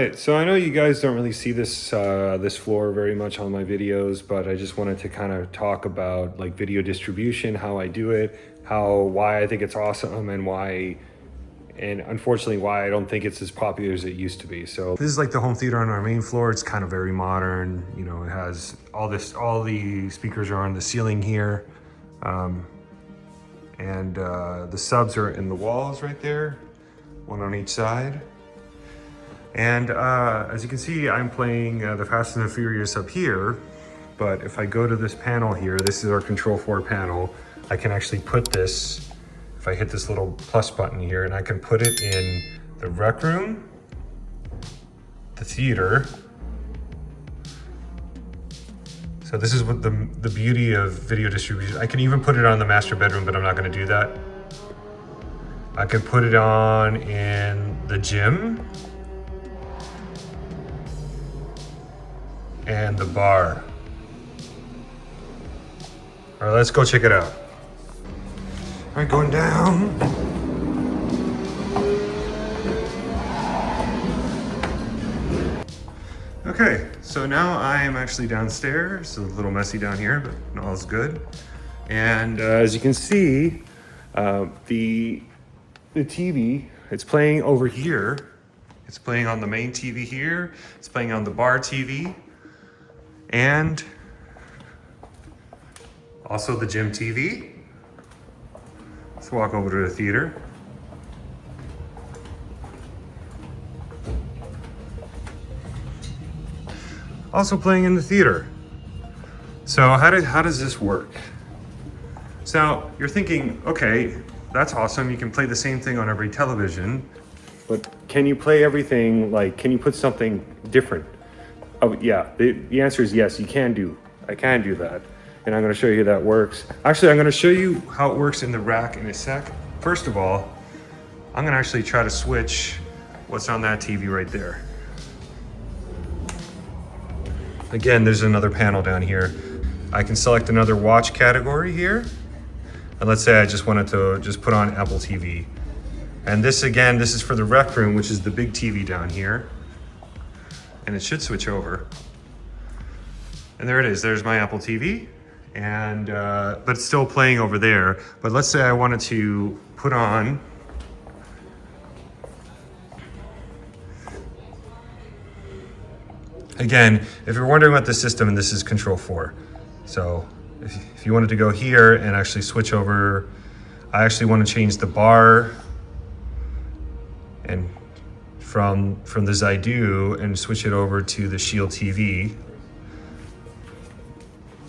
right, so I know you guys don't really see this this floor very much on my videos, but I just wanted to kind of talk about like video distribution, how I do it, why I think it's awesome, and unfortunately why I don't think it's as popular as it used to be. So this is like the home theater on our main floor. It's kind of very modern. You know, it has all the speakers are on the ceiling here, and the subs are in the walls right there, one on each side. And as you can see, I'm playing the Fast and the Furious up here, but if I go to this panel here, this is our Control 4 panel, I can actually put this, if I hit this little plus button here, and I can put it in the rec room, the theater. So this is what the beauty of video distribution. I can even put it on the master bedroom, but I'm not gonna do that. I can put it on in the gym, and the bar. All right, let's go check it out. All right, going down. Okay, so now I am actually downstairs. It's a little messy down here, but all is good. And as you can see, the TV, it's playing over here. It's playing on the main TV here. It's playing on the bar TV. And also the gym TV. Let's walk over to the theater. Also playing in the theater. So how does this work? So you're thinking, okay, that's awesome. You can play the same thing on every television, but can you play everything, like, can you put something different? Oh yeah, the answer is yes, I can do that. And I'm gonna show you how that works. Actually, I'm gonna show you how it works in the rack in a sec. First of all, I'm gonna actually try to switch what's on that TV right there. Again, there's another panel down here. I can select another watch category here. And let's say I just wanted to just put on Apple TV. And this again, this is for the rec room, which is the big TV down here. And it should switch over. And there it is, there's my Apple TV. And, but it's still playing over there. But let's say I wanted to put on, again, if you're wondering what the system, and this is Control 4. So if you wanted to go here and actually switch over, I actually want to change the bar and from the Zydu and switch it over to the Shield TV.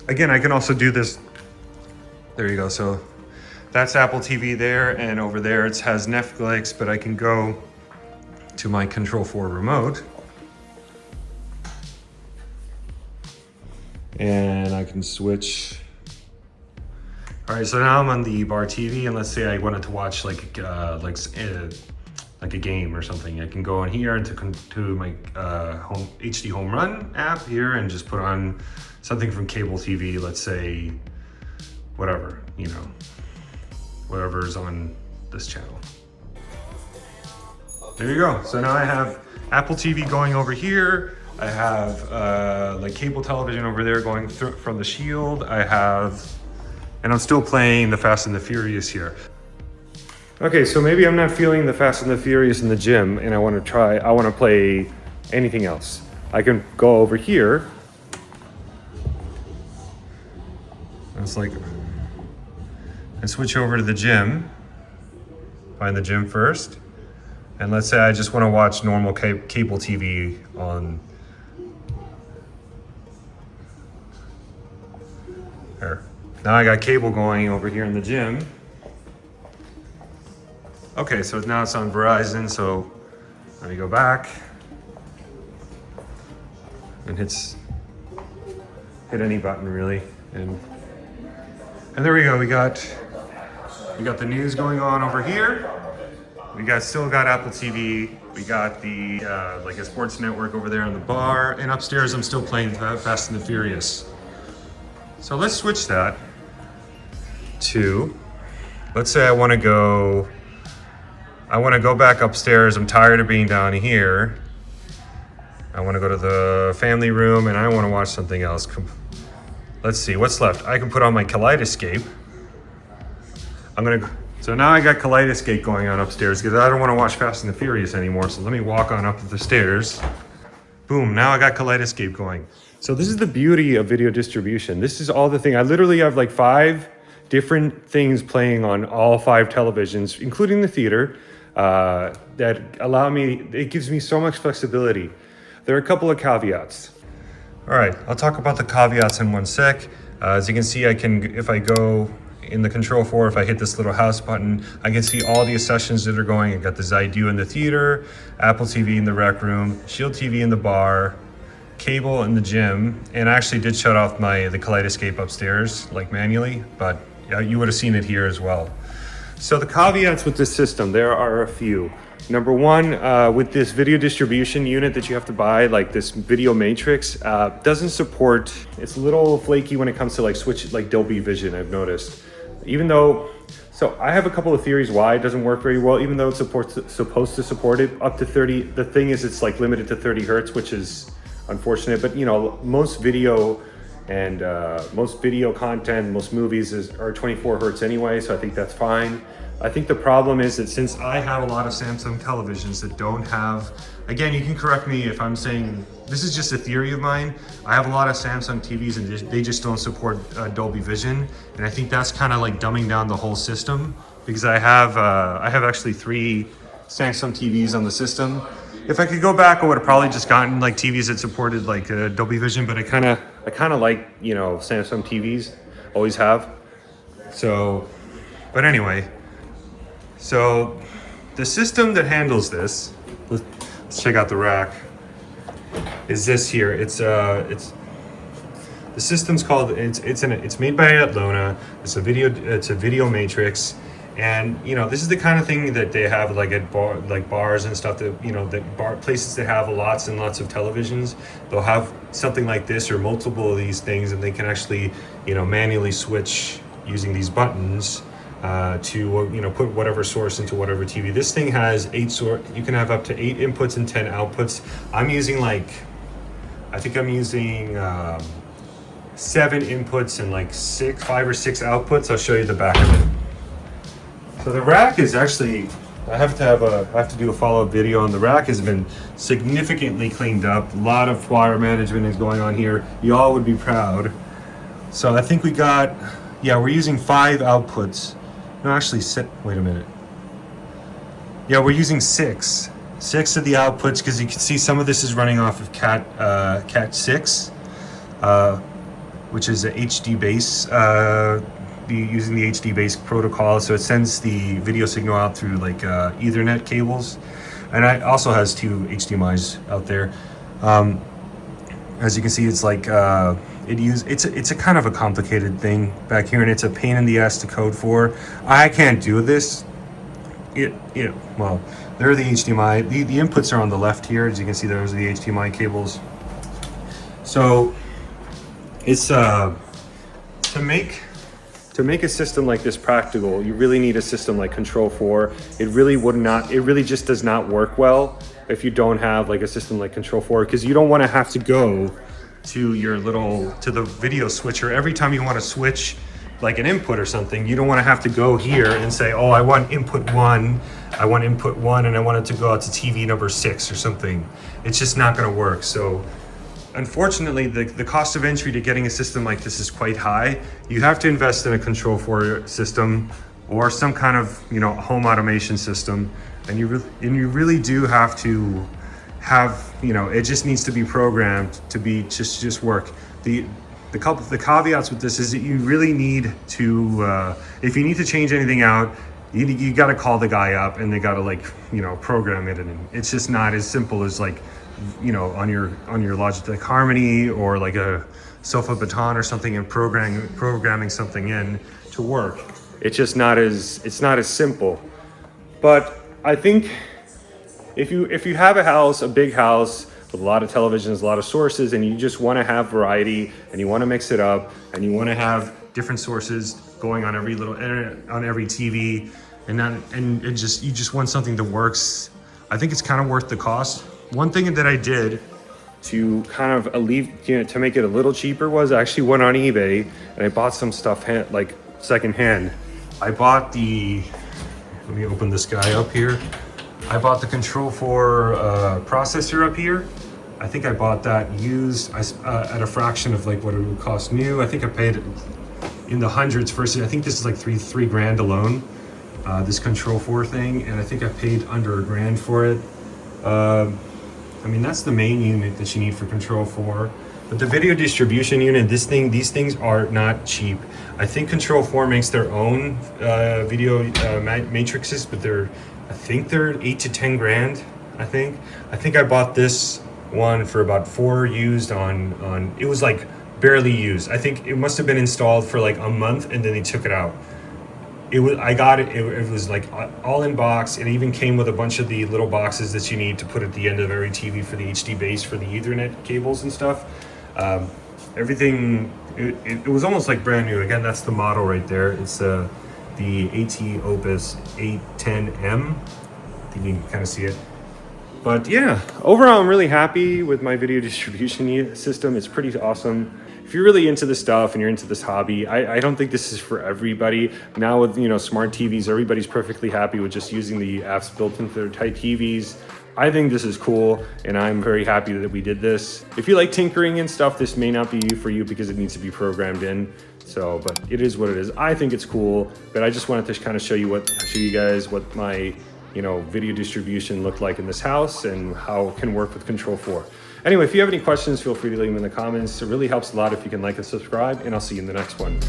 Again, I can also do this. There you go. So that's Apple TV there, and over there it has Netflix, but I can go to my Control 4 remote and I can switch. All right, so now I'm on the bar TV, and let's say I wanted to watch like a game or something. I can go in here to my home HD Home Run app here and just put on something from cable TV. Let's say whatever, you know, whatever's on this channel. There you go. So now I have Apple TV going over here. I have like cable television over there going from the Shield. And I'm still playing the Fast and the Furious here. Okay, so maybe I'm not feeling the Fast and the Furious in the gym, and I want to play anything else. I can go over here. It's like, and switch over to the gym. Find the gym first. And let's say I just want to watch normal cable TV on here. Now I got cable going over here in the gym. Okay, so now it's on Verizon, so let me go back and hit any button really, and there we go. We got the news going on over here. We still got Apple TV. We got the like a sports network over there on the bar, and upstairs I'm still playing Fast and the Furious. So let's switch that to, let's say I want to go back upstairs. I'm tired of being down here, I want to go to the family room and I want to watch something else. Let's see, what's left? I can put on my KabelDirekt. So now I got KabelDirekt going on upstairs because I don't want to watch Fast and the Furious anymore. So let me walk on up the stairs. Boom, now I got KabelDirekt going. So this is the beauty of video distribution. This is all the thing. I literally have like 5 different things playing on all 5 televisions, including the theater, that allow me, it gives me so much flexibility. There are a couple of caveats. All right, I'll talk about the caveats in one sec. As you can see, I can, if I go in the control 4, if I hit this little house button, I can see all the sessions that are going. I got the Zydew in the theater, Apple TV in the rec room, Shield TV in the bar, cable in the gym, and I actually did shut off the KabelDirekt upstairs, like manually, but you would have seen it here as well. So the caveats with this system, there are a few. Number one, with this video distribution unit that you have to buy, like this video matrix, doesn't support, it's a little flaky when it comes to like Dolby Vision, I've noticed. Even though, so I have a couple of theories why it doesn't work very well, even though it's supposed to support it up to 30. The thing is, it's like limited to 30 hertz, which is unfortunate, but you know, most video and most video content, most movies are 24 hertz anyway, so I think that's fine. I think the problem is that since I have a lot of Samsung televisions that don't have, again, you can correct me if I'm saying, this is just a theory of mine. I have a lot of Samsung TVs and they just don't support Dolby Vision. And I think that's kind of like dumbing down the whole system, because I have actually 3 Samsung TVs on the system. If I could go back, I would have probably just gotten like TVs that supported like Dolby Vision, but I kind of like, you know, Samsung TVs, always have. So, but anyway. So the system that handles this, let's check out the rack, is this here. It's the system's called, it's made by Atlona. It's a video matrix, and you know, this is the kind of thing that they have like at bars and stuff, that, you know, places that have lots and lots of televisions, they'll have something like this or multiple of these things, and they can actually, you know, manually switch using these buttons to, you know, put whatever source into whatever TV. This thing has 8 you can have up to 8 inputs and 10 outputs. I'm using I think I'm using 7 inputs and like 5 or 6 outputs. I'll show you the back of it. So the rack is actually, I have to do a follow-up video on the rack. Has been significantly cleaned up. A lot of wire management is going on here. You all would be proud. So I think we got, yeah, we're using 5 outputs. No, actually, wait a minute. Yeah, we're using 6 of the outputs, because you can see some of this is running off of Cat 6, which is a HD base, using the HD base protocol. So it sends the video signal out through like Ethernet cables, and it also has 2 HDMIs out there. As you can see, it's like it's a kind of a complicated thing back here, and it's a pain in the ass to code for. I can't do this. Well, there are the HDMI. The inputs are on the left here. As you can see, those are the HDMI cables. So it's to make a system like this practical, you really need a system like Control 4. It really just does not work well if you don't have like a system like Control 4, because you don't want to have to go to the video switcher every time you want to switch like an input or something. You don't want to have to go here and say, oh, I want input 1, and I want it to go out to TV number 6 or something. It's just not going to work. So unfortunately, the cost of entry to getting a system like this is quite high. You have to invest in a Control 4 system or some kind of, you know, home automation system, and you really do have to have, you know, it just needs to be programmed to be just work. The caveats with this is that you really need to, if you need to change anything out, you got to call the guy up, and they got to, like, you know, program it, and it's just not as simple as like, you know, on your Logitech Harmony or like a Sofa Baton or something, and programming something in to work. It's not as simple. But I think if you have a big house with a lot of televisions, a lot of sources, and you just want to have variety, and you want to mix it up, and you want to have different sources going on every TV, and you just want something that works, I think it's kind of worth the cost. One thing that I did to kind of to make it a little cheaper was I actually went on eBay and I bought some stuff like secondhand. I bought let me open this guy up here. I bought the Control4 processor up here. I think I bought that used at a fraction of like what it would cost new. I think I paid in the hundreds versus, I think this is like three grand alone, this Control4 thing, and I think I paid under $1,000 for it. I mean, that's the main unit that you need for Control4. But the video distribution unit, these things are not cheap. I think Control4 makes their own video matrices, but I think they're 8 to 10 grand. I think I bought this one for about 4 used on. It was like barely used. I think it must have been installed for like a month and then they took it out. I got it. It was like all in box. It even came with a bunch of the little boxes that you need to put at the end of every TV for the HD base for the Ethernet cables and stuff. Everything. It was almost like brand new. Again, that's the model right there. It's the ATMOS 810M. I think you can kind of see it. But yeah, overall, I'm really happy with my video distribution system. It's pretty awesome. If you're really into this stuff and you're into this hobby, I don't think this is for everybody. Now with smart TVs, everybody's perfectly happy with just using the apps built into their tight TVs. I think this is cool, and I'm very happy that we did this. If you like tinkering and stuff, this may not be for you because it needs to be programmed in. So, but it is what it is. I think it's cool, but I just wanted to kind of show you guys what my video distribution looked like in this house and how it can work with Control4. Anyway, if you have any questions, feel free to leave them in the comments. It really helps a lot if you can like and subscribe, and I'll see you in the next one.